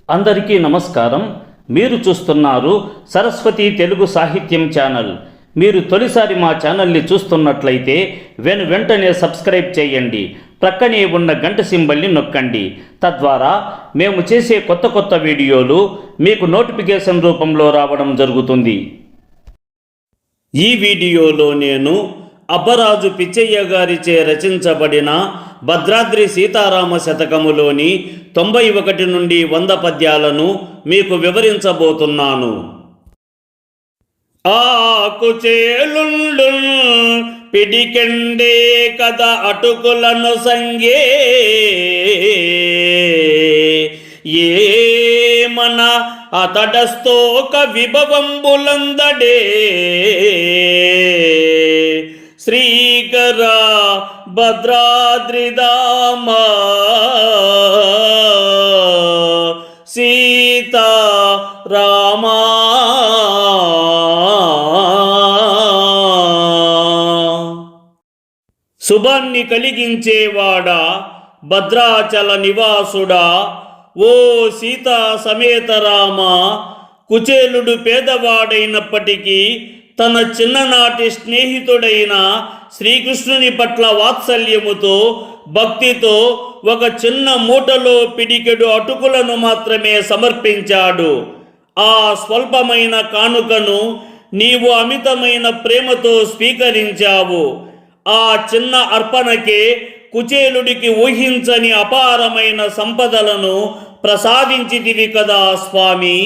అందరికీ నమస్కారం. మీరు చూస్తున్నారు సరస్వతి తెలుగు సాహిత్యం ఛానల్. మీరు తొలిసారి మా ఛానల్ని చూస్తున్నట్లయితే వెంటనే సబ్స్క్రైబ్ చేయండి. ప్రక్కనే ఉన్న గంట సింబల్ని నొక్కండి. తద్వారా మేము చేసే కొత్త వీడియోలు మీకు నోటిఫికేషన్ రూపంలో రావడం జరుగుతుంది. ఈ వీడియోలో నేను అబ్బరాజు పిచ్చయ్య గారిచే రచించబడిన భద్రాద్రి సీతారామ శతకములోని 91 నుండి 100 పద్యాలను మీకు వివరించబోతున్నాను. ఆకుచేలుండు పిడికెండే కథ అటుకులను సంగే ఏమన అతడస్తోక విభవంబులందడే శ్రీకర భద్రాద్రిదామ సీతా రామా శుభాన్ని కలిగించేవాడా భద్రాచల నివాసుడా ఓ సీతా సమేత రామ. కుచేలుడు పేదవాడైనప్పటికీ తన చిన్ననాటి స్నేహితుడైన శ్రీకృష్ణుని పట్ల వాత్సల్యముతో భక్తితో ఒక చిన్న మూటలో పిడికెడు అటుకులను మాత్రమే సమర్పించాడు. ఆ స్వల్పమైన కానుకను నీవు అమితమైన ప్రేమతో స్వీకరించావు. ఆ చిన్న అర్పణకే కుచేలుడికి ఊహించని అపారమైన సంపదలను ప్రసాదించితివి కదా స్వామి.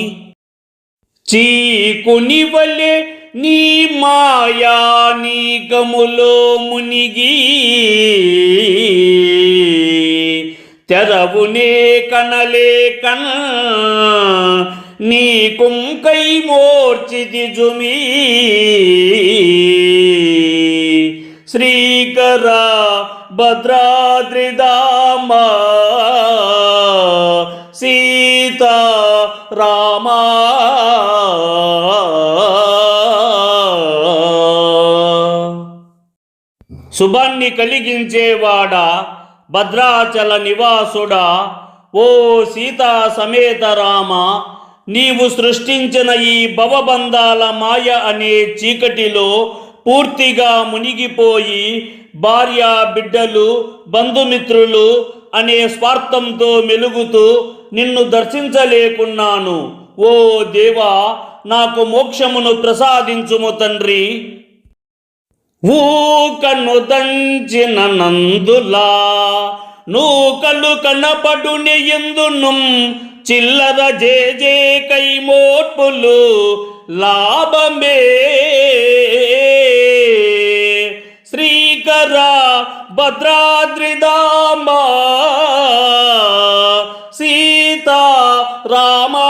చీకుని వలె నీ మాయా నీకములో మునిగి తెరవునే కనలేకన నీ కుంకై మోర్చితి జుమి శ్రీకర భద్రాద్రిదామ సీతా రామా. శుభాన్ని కలిగించేవాడా భద్రాచల నివాసుడా ఓ సీతా సమేత రామ. నీవు సృష్టించిన ఈ భవబంధాల మాయ అనే చీకటిలో పూర్తిగా మునిగిపోయి భార్య బిడ్డలు బంధుమిత్రులు అనే స్వార్థంతో మెలుగుతూ నిన్ను దర్శించలేకున్నాను. ఓ దేవా, నాకు మోక్షమును ప్రసాదించుము తండ్రి. ఊకను దంచిన నందులా నూకలు కనపడుని ఎందును చిల్లర జే కై మోట్పులు లాభమే శ్రీకర భద్రాద్రిదామ సీతా రామా.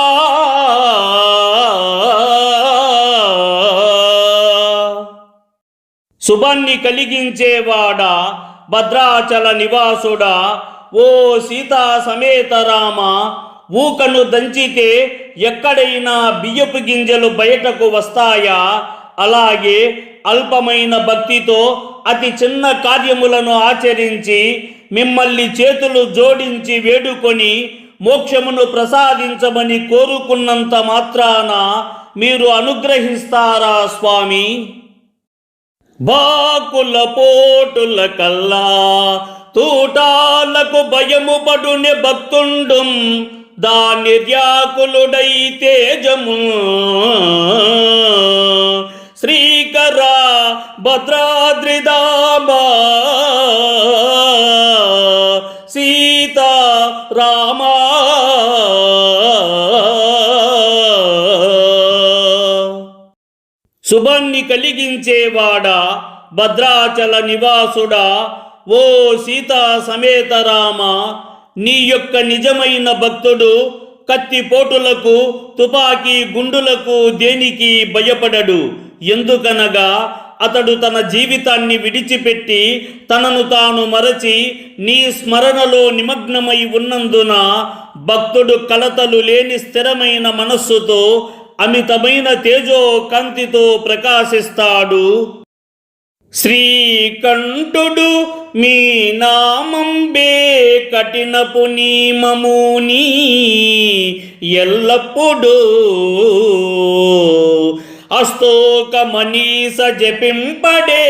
శుభాన్ని కలిగించేవాడా భద్రాచల నివాసుడా ఓ సీతా సమేత రామ. ఊకను దంచితే ఎక్కడైనా బియ్యపు గింజలు బయటకు వస్తాయా? అలాగే అల్పమైన భక్తితో అతి చిన్న కార్యములను ఆచరించి మిమ్మల్ని చేతులు జోడించి వేడుకొని మోక్షమును ప్రసాదించమని కోరుకున్నంత మాత్రాన మీరు అనుగ్రహిస్తారా స్వామి? బాకుల పోటుల కల్లా తూటాలకు భయము పడునే భక్తుండు దాని ర్యాకులుడై తేజము శ్రీకర భద్రాద్రిదామ సీతా రామా. శుభాన్ని కలిగించేవాడా భద్రాచల నివాసుడా ఓ సీతా సమేత రామ. నీ యొక్క నిజమైన భక్తుడు కత్తిపోటులకు తుపాకీ గుండులకు దేనికి భయపడడు. ఎందుకనగా అతడు తన జీవితాన్ని విడిచిపెట్టి తనను తాను మరచి నీ స్మరణలో నిమగ్నమై ఉన్నందున భక్తుడు కలతలు లేని స్థిరమైన మనస్సుతో అమితమైన తేజో కాంతితో ప్రకాశిస్తాడు. శ్రీకంఠుడు మీ నామంబే కఠినపు నియమముని ఎల్లప్పుడూ అస్తోక మనీస జపింపడే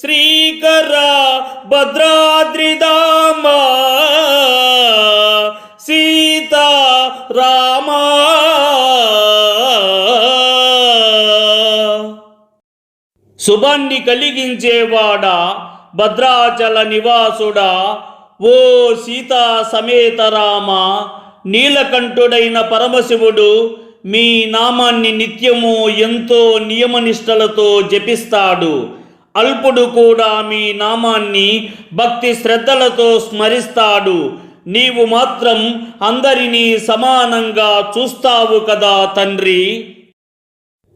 శ్రీకర భద్రాద్రిధామ సీతా రామా. శుభాన్ని కలిగించేవాడా భద్రాచల నివాసుడా ఓ సీతా సమేత రామ, నీలకంఠుడైన పరమశివుడు మీ నామాన్ని నిత్యము ఎంతో నియమనిష్టలతో జపిస్తాడు. అల్పుడు కూడా మీ నామాన్ని భక్తి శ్రద్ధలతో స్మరిస్తాడు. నీవు మాత్రం అందరినీ సమానంగా చూస్తావు కదా తండ్రి.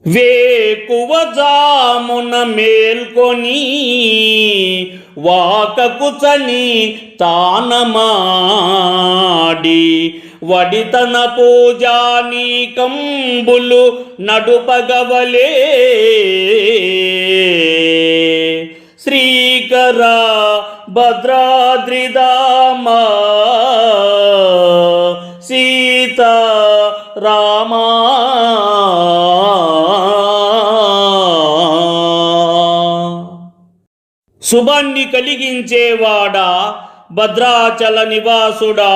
వేకువజామున మేల్కొని వాకకుచని తానమాడి వడితన పూజానీకంబులు నడుపగవలే శ్రీకర భద్రాద్రిధామ సీతా రామా. శుభాన్ని కలిగించేవాడా భద్రాచల నివాసుడా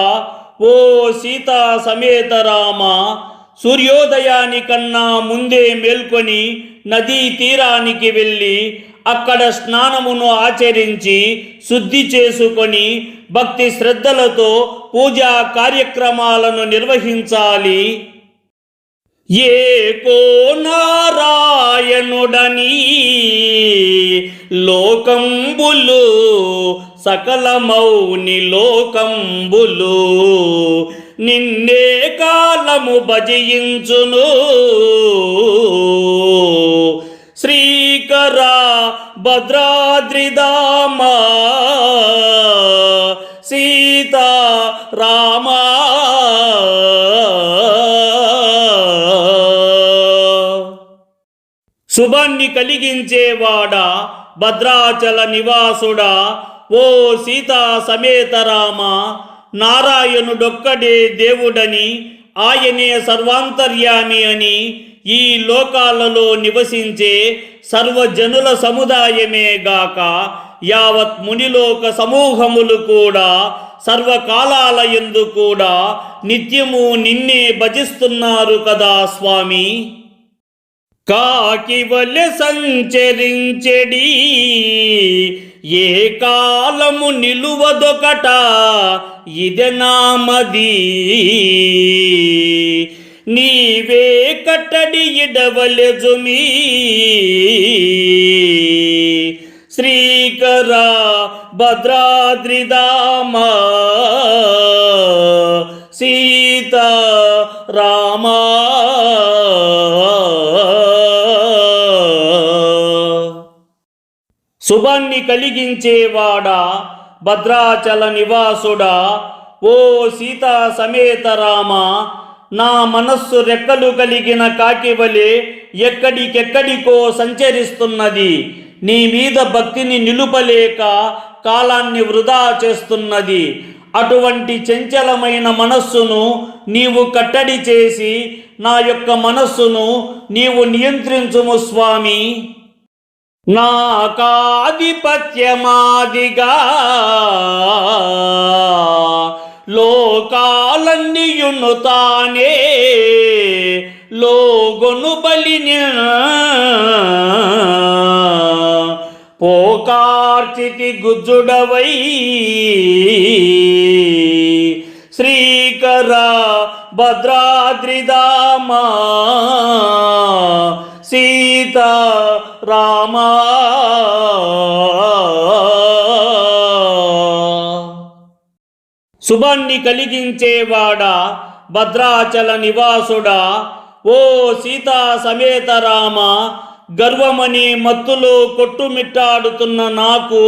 ఓ సీతా సమేత రామ, సూర్యోదయానికన్నా ముందే మేల్కొని నదీ తీరానికి వెళ్ళి అక్కడ స్నానమును ఆచరించి శుద్ధి చేసుకొని భక్తి శ్రద్ధలతో పూజా కార్యక్రమాలను నిర్వహించాలి. ఏకో నారాయణుడని లోకంబులు సకలమౌని లోకంబులు నిన్నే కాలము భజించును శ్రీకర భద్రాద్రిధామ సీతా రామా. శుభాన్ని కలిగించేవాడా భద్రాచల నివాసుడా ఓ సీతా సమేత రామ, నారాయణుడొక్కడే దేవుడని ఆయనే సర్వాంతర్యామి అని ఈ లోకాలలో నివసించే సర్వజనుల సముదాయమే గాక యావత్ మునిలోక సమూహములు కూడా సర్వకాలాల యందు కూడా నిత్యము నిన్నే భజిస్తున్నారు కదా స్వామి. కాకివలె సంచరించెడి ఏ కాలము నిలువదొకట ఇదే నామది నీవే కట్టడి ఇడవలెజుమి శ్రీకర భద్రాద్రిధామ సీతా రామా. శుభాన్ని కలిగించేవాడా భద్రాచల నివాసుడా ఓ సీతా సమేత రామ, నా మనస్సు రెక్కలు కలిగిన కాకివలే ఎక్కడికెక్కడికో సంచరిస్తున్నది. నీ మీద భక్తిని నిలుపలేక కాలాన్ని వృధా చేస్తున్నది. అటువంటి చంచలమైన మనస్సును నీవు కట్టడి చేసి నా యొక్క మనస్సును నీవు నియంత్రించుము స్వామి. నాకాధిపత్యమాదిగా లోకాలన్నీయును తానే లోగొను బలిని పోకార్చితి గుజ్జుడవై శ్రీకర భద్రాద్రిధామ సీతా రామా. శుభాన్ని కలిగించేవాడా భద్రాచల నివాసుడా ఓ సీతా సమేత రామ, గర్వమని మత్తులో కొట్టుమిట్టాడుతున్న నాకు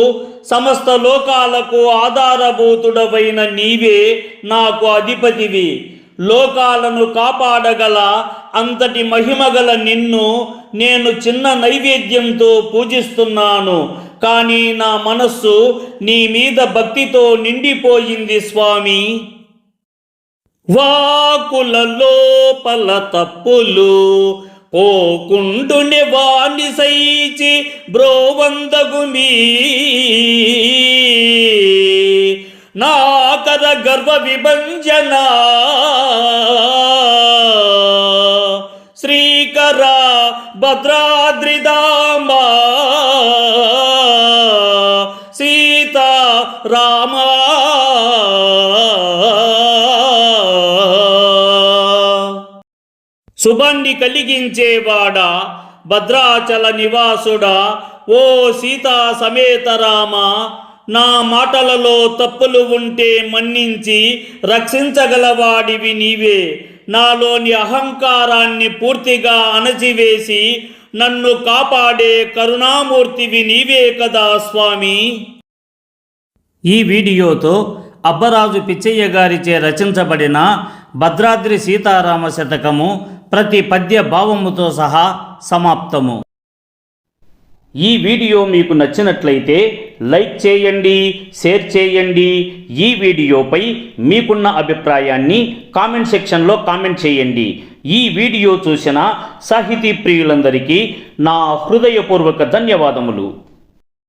సమస్త లోకాలకు ఆధారభూతుడవైన నీవే నాకు అధిపతివి. లోకాలను కాపాడగల అంతటి మహిమగల నిన్ను నేను చిన్న నైవేద్యంతో పూజిస్తున్నాను. కానీ నా మనస్సు నీ మీద భక్తితో నిండిపోయింది స్వామి. వాకుల లోపల తప్పులు పోకుండునే వాణి సైచి బ్రోవందగుమీ నాకర గర్వ విభంజన శ్రీకర భద్రాద్రిదామ సీతా రామ. శుభాన్ని కలిగించేవాడా, భద్రాచల నివాసుడా, ఓ సీతా సమేత రామ, నా మాటలలో తప్పులు ఉంటే మన్నించి రక్షించగలవాడివి నీవే. నాలోని అహంకారాన్ని పూర్తిగా అణచివేసి నన్ను కాపాడే కరుణామూర్తివి నీవే కదా స్వామి. ఈ వీడియోతో అబ్బరాజు పిచ్చయ్య గారిచే రచించబడిన భద్రాద్రి సీతారామ శతకము ప్రతి పద్య భావముతో సహా సమాప్తము. ఈ వీడియో మీకు నచ్చినట్లయితే లైక్ చేయండి, షేర్ చేయండి. ఈ వీడియోపై మీకున్న అభిప్రాయాన్ని కామెంట్ సెక్షన్లో కామెంట్ చేయండి. ఈ వీడియో చూసిన సాహితీ ప్రియులందరికీ నా హృదయపూర్వక ధన్యవాదములు.